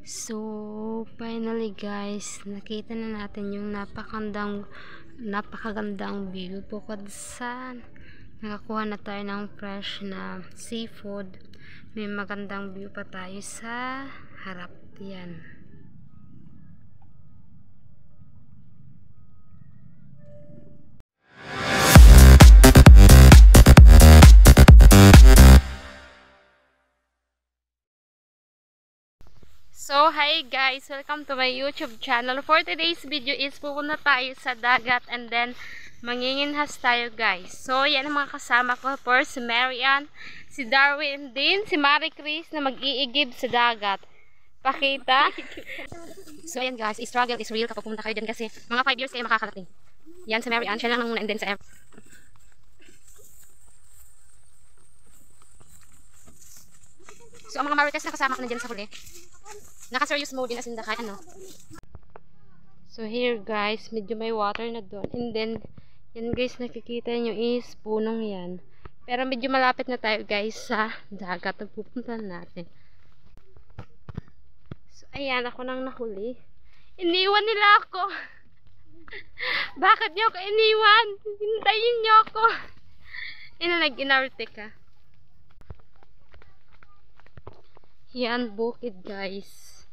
So, finally guys, nakita na natin yung napakagandang view. Bukod sa nakakuha na tayo ng fresh na seafood, may magandang view pa tayo sa harap. Yan. So, hi guys! Welcome to my YouTube channel. For today's video is pupunta tayo sa dagat and then manginginhas tayo guys. So, yan ang mga kasama ko. First, si Marian, si Darwin din, si Marie Chris na mag-iigib sa dagat. Pakita. So, ayan guys, struggle is real kapag pumunta kayo dyan kasi mga 5 years kayo makakarating. Yan si Marian, siya lang muna and then sa So, ang mga Marites na kasama ko na dyan sa huli. Naka-serious mode din as in the kaya, no? So, here guys, medyo may water na doon. And then, yan guys, nakikita nyo is punong yan. Pero medyo malapit na tayo guys sa dagat. Pupunta natin. So, ayan, ako nang nahuli. Iniwan nila ako. Bakit nyo ako iniwan? Hintayin nyo ako. Nag-inarte ka. Yan, bukid guys.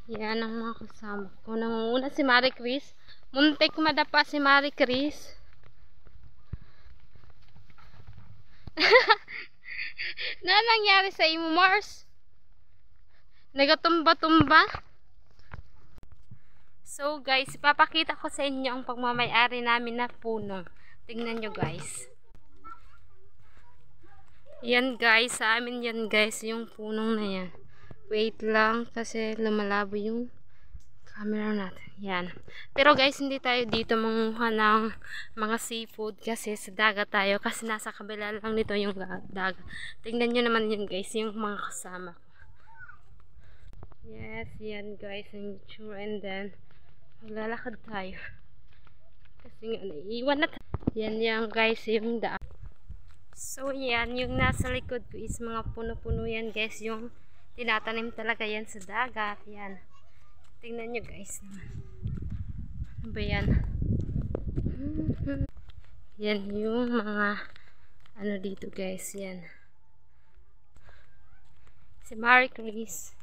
Yan ang mga kasama ko. Nangunguna si Marie Chris. Muntik madapa si Marie Chris. Na nangyari sa imo, Mars? Nagatumba-tumba? So guys, ipapakita ko sa inyo ang pagmamayari namin na puno. Tingnan nyo guys. Yan guys, sa amin yan guys, yung punong na yan. Wait lang kasi lumalabo yung camera natin. Yan. Pero guys, hindi tayo dito manguha ng mga seafood kasi sa dagat tayo. Kasi nasa kabila lang nito yung dagat. Tingnan nyo naman yun guys, yung mga kasama ko. Yes, yan guys, ang itsura. And then, maglalakad tayo. Kasi nga, naiiwan na tayo. Yan yan guys, yung daan. So yan, yung nasa likod ko is mga puno-puno yan guys, yung tinatanim talaga yan sa dagat. Yan. Tingnan nyo guys. Ano ba yan? Yan yung mga ano dito guys. Yan. Si Marie Chris.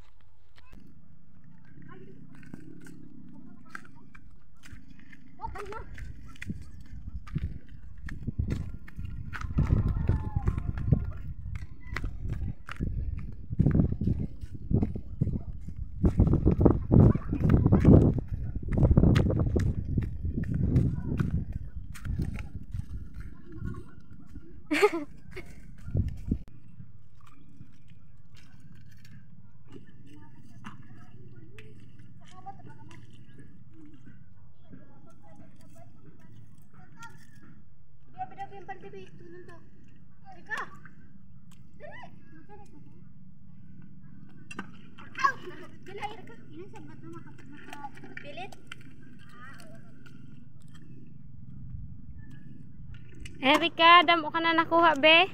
Erika, damo ka na nakuha, be?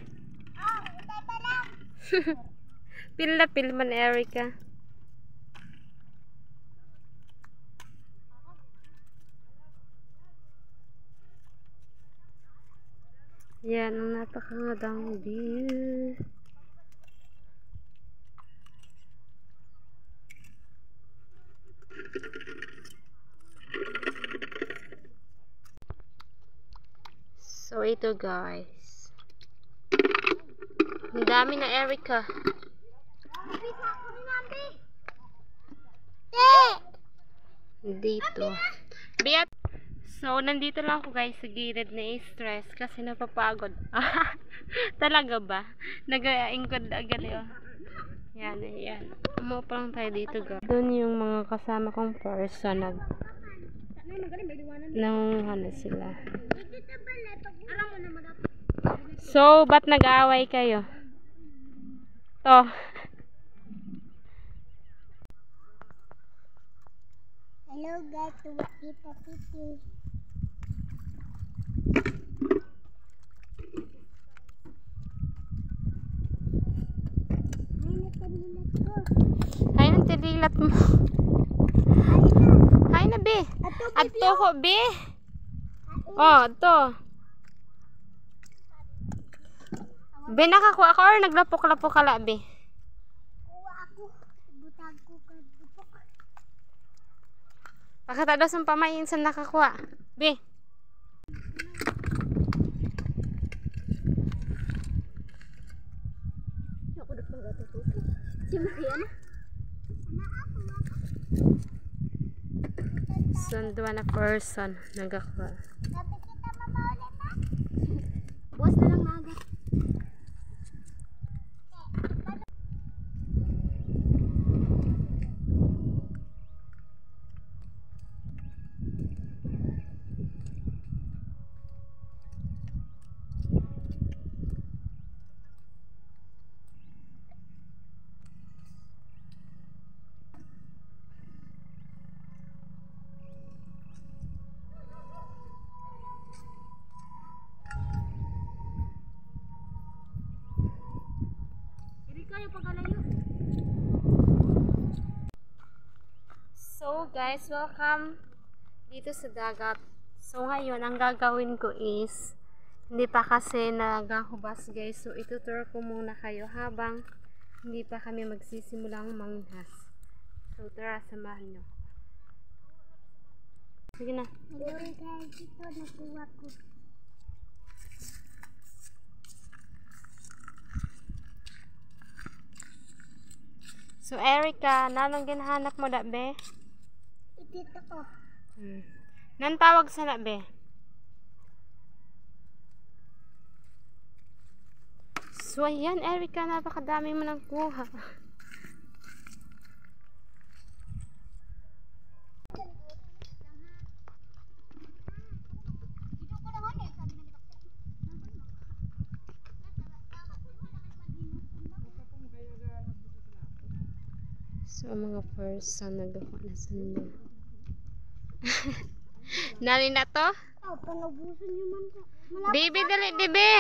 Pil na pil man, Erika. Yan, ang napakagandang view. So, ito guys. Ang dami na, Erika. Dito. So, nandito lang ako guys sa gilid na stress kasi napapagod. Talaga ba? Nag-aingkod agad yun. Yan, yan. Umupo lang tayo dito guys. Doon yung mga kasama kong person nangunguha na sila. So, ba't nag-aaway kayo? To. Hello guys, kita Titi. Ay, natanila to. Hay ng tililat mo. Hay na, be. Ato ko, be. Oh, ito. Be, nakakuha ka or naglapok-lapok ka la, be? Kuha ako. Butag ko ka dupok. Pakita daw sa pamayin sa nakakuha. Be. Ako dapat magatututo. Si Marian. Sundwa na person nagakuha. Sabi kita mamaulit na. Buwas na lang maga. So guys, welcome dito sa dagat. So ngayon, ang gagawin ko is hindi pa kasi nagahubas guys. So itutur ko muna kayo habang hindi pa kami magsisimulang manghas. So tara, samahan nyo. Sige na. Hello guys, ito nakuha ko. So Erica, nanong ginahanap mo da be? Ito ko. Nan tawag sa na be? So ayan Erica, napakadami mo nang kuha. So mga person nagawa na sa inyo. Nali na to? Oh, panabusan niyo man ka. Baby, dali, dibe!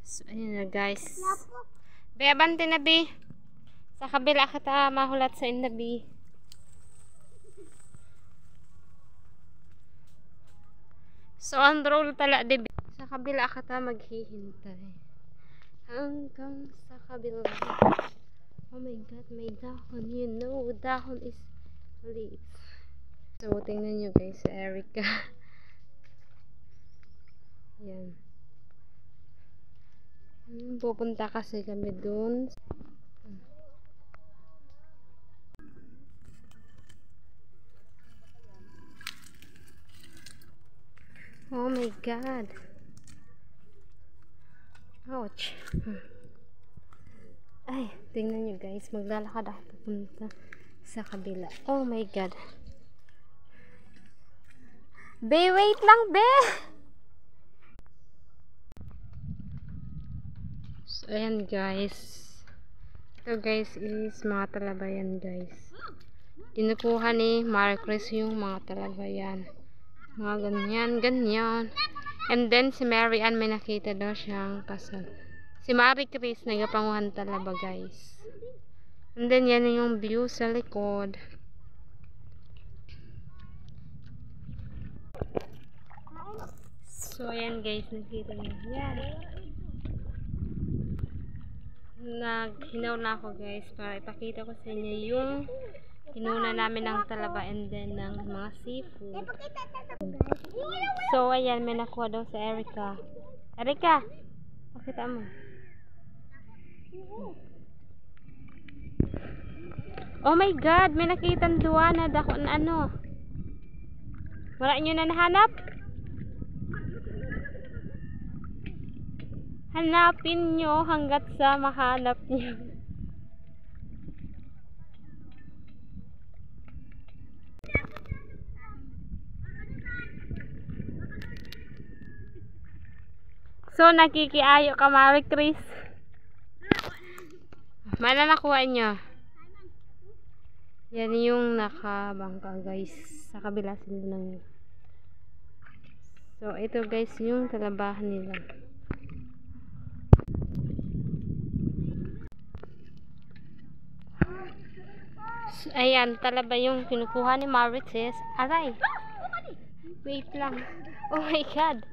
So, ayun na guys. Be, abante na be. Sa kabila kita mahulat sa inna be. So, on roll tala de be. Sa kabila kita maghihintay. Hanggang sa kabila. Oh my god, may dahon. You know, dahon is leaves. So, tingnan nyo guys sa Erica. Yan. Pupunta kasi kami dun. Oh my god. Ouch. Ay, tingnan nyo guys. Maglalakad ako pupunta sa kabila. Oh my god. Be, wait lang, be! So, ayan guys. Ito guys is mga talabayan guys. Kinukuha ni Marcris yung mga talabayan. Mga ganyan, ganyan. And then si Mary Ann may nakita daw siyang kasal. Si Marie Chris nagapanguhan talaba guys. And then yan yung view sa likod. So ayan guys, nakita niyo. Yan. Naghinaw na ako guys para ipakita ko sa inyo yung kinuna namin ng talaba and then ng mga seafood. So ayan, may nakuha daw sa Erica. Erica, pakita mo. Oh my god, may nakitang duwa na dako na ano. Wala nyo na nahanap? Hanapin nyo hanggat sa mahanap nyo. So, nakikiayo ka, Marie Chris. Mana nakuha nyo? Yan yung nakabangka guys. Sa kabila sila ng. So ito guys yung talabahan nila. So, ayan, talaba yung kinukuha ni Marites. Aray! Wait lang. Oh my God!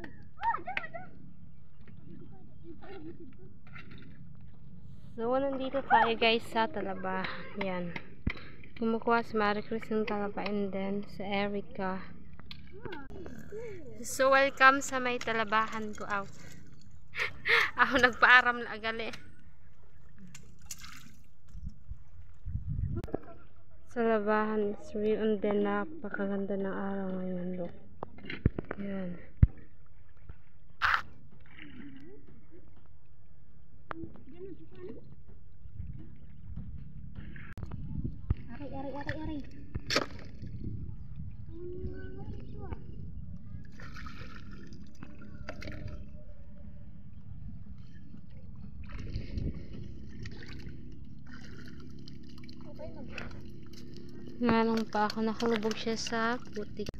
So, nandito tayo guys sa talaba. Yan. Kumukuha si Maricris ng talaba and then sa Erica. So, welcome sa may talabahan ko. Aw. Ako nagpaaram na agali. Talabahan is real and then napakaganda ng araw ngayon. Look. Yan. Aray. Nanong pa ako nakalubog siya sa putik.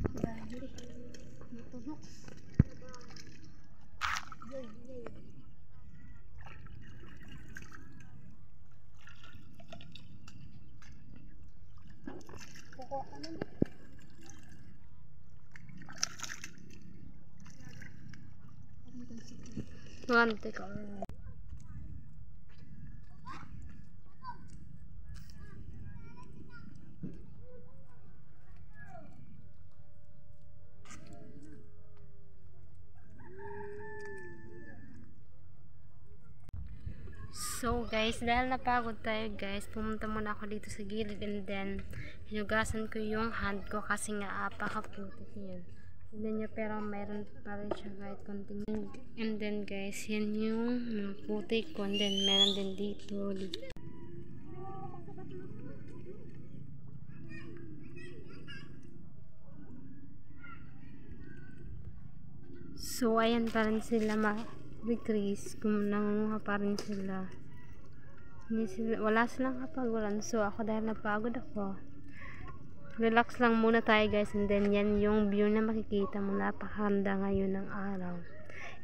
Tuwante ko. So guys, dahil napagod tayo guys, pumunta muna ako dito sa gilid and then hinugasan ko yung hand ko kasi nga apakaputik yun. Tignan nyo pero mayroon pa rin siya kahit konting. And then guys, yan yung mga putik ko and then meron din dito. So ayan pa rin sila Chris, kung nangunguha pa rin sila. Wala silang kapaguran. So ako dahil napagod ako, relax lang muna tayo guys and then yan yung view na makikita mo. Napakaganda ngayon ng araw.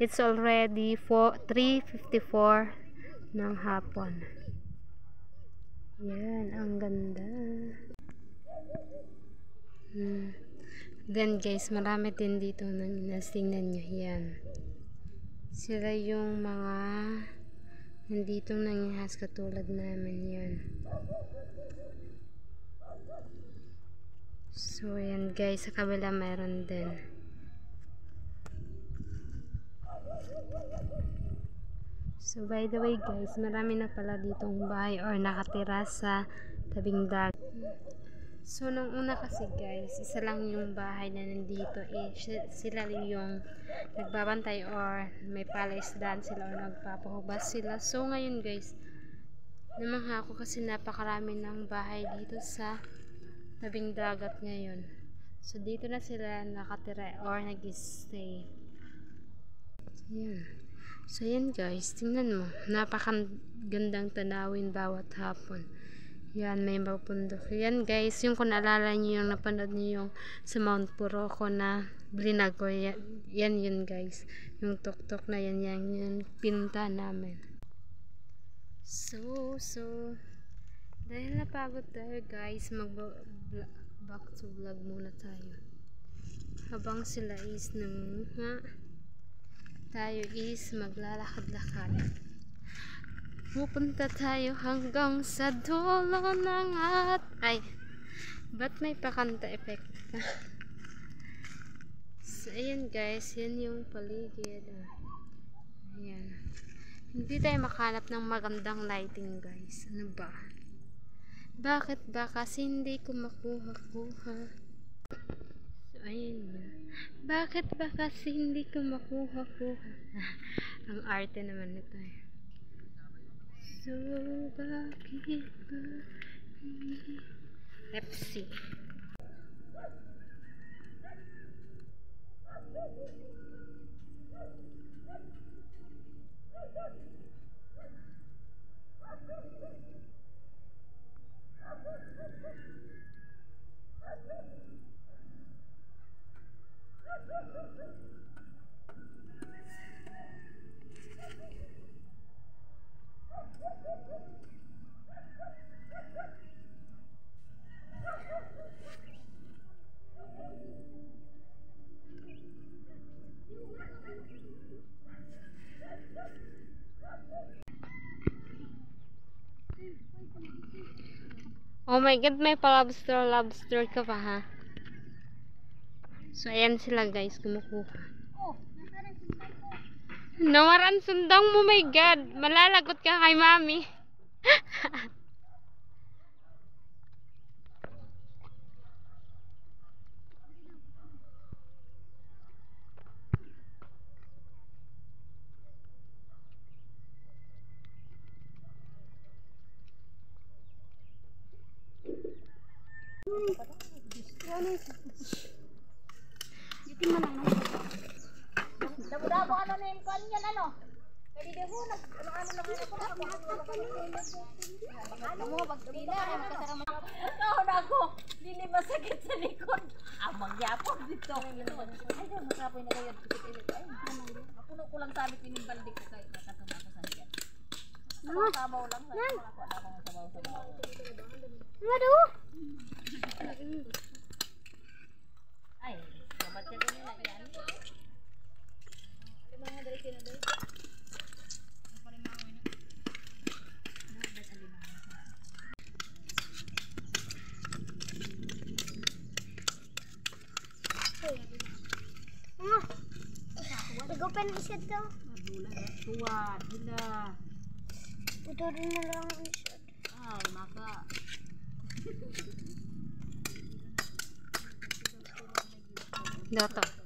It's already 3:54 ng hapon. Yan, ang ganda. Then guys, marami din dito tingnan nyo. Yan. Sila yung mga nandito nangihas katulad namin yan. So yan guys, sa kabila mayroon din. So by the way guys, marami na pala ditong bahay or nakatira sa tabing dagat. So nung una kasi guys, isa lang yung bahay na nandito sila yung nagbabantay or may palaisdaan sila or nagpapahubas sila. So ngayon guys, namangha ako kasi napakarami ng bahay dito sa tabing dagat ngayon. So dito na sila nakatira or nag-stay. Yan. So yan guys, tingnan mo, napakagandang tanawin bawat hapon. Yan, may mapundok. Yan guys, yung kung naalala nyo yung napanood nyo yung sa Mount Puroko na blinag ko, yan yun guys. Yung tuktok na yan pinunta namin. So, dahil napagod tayo guys, back to vlog muna tayo. Habang sila is nanguha, tayo is maglalakad-lakad. Pupunta tayo hanggang sa dulo ng ay, ba't may pakanta effect? So, ayan guys, yan yung paligid. Ayan. Hindi tayo makahanap ng magandang lighting guys. Ano ba? Bakit ba kasi hindi ko makuha-kuha? So, ayan yun. Bakit ba kasi hindi ko makuha-kuha? Ang arte naman nito eh. So, bakit ba? Pepsi. Oh my God, may pa-lobster ka pa ha. So, ayan sila guys, kumukuha. Oh, nakarang sundan ko. Nawaran sundang mo, my God. Malalagot ka kay mami. Dito man lang. Damo-damo ano na yung kan yan ano? Kaya di ho ano lang ako ano mo pagpila ang kasama mo. Ako na ako. Dili masakit sa likod. Magyapon dito. Ay, makapoy na kayo dito ay. Mapuno ko lang sabi tinimbaldi ko kay nakatuma ko sa diyan. Sabaw lang sa ako sabaw. Wado. Ay, dapat ka din na yan. Ano mga dali na dali? Igupan isa daw. Tuwa, dila. Ito rin na lang ang isa. Ay, maka. Dato.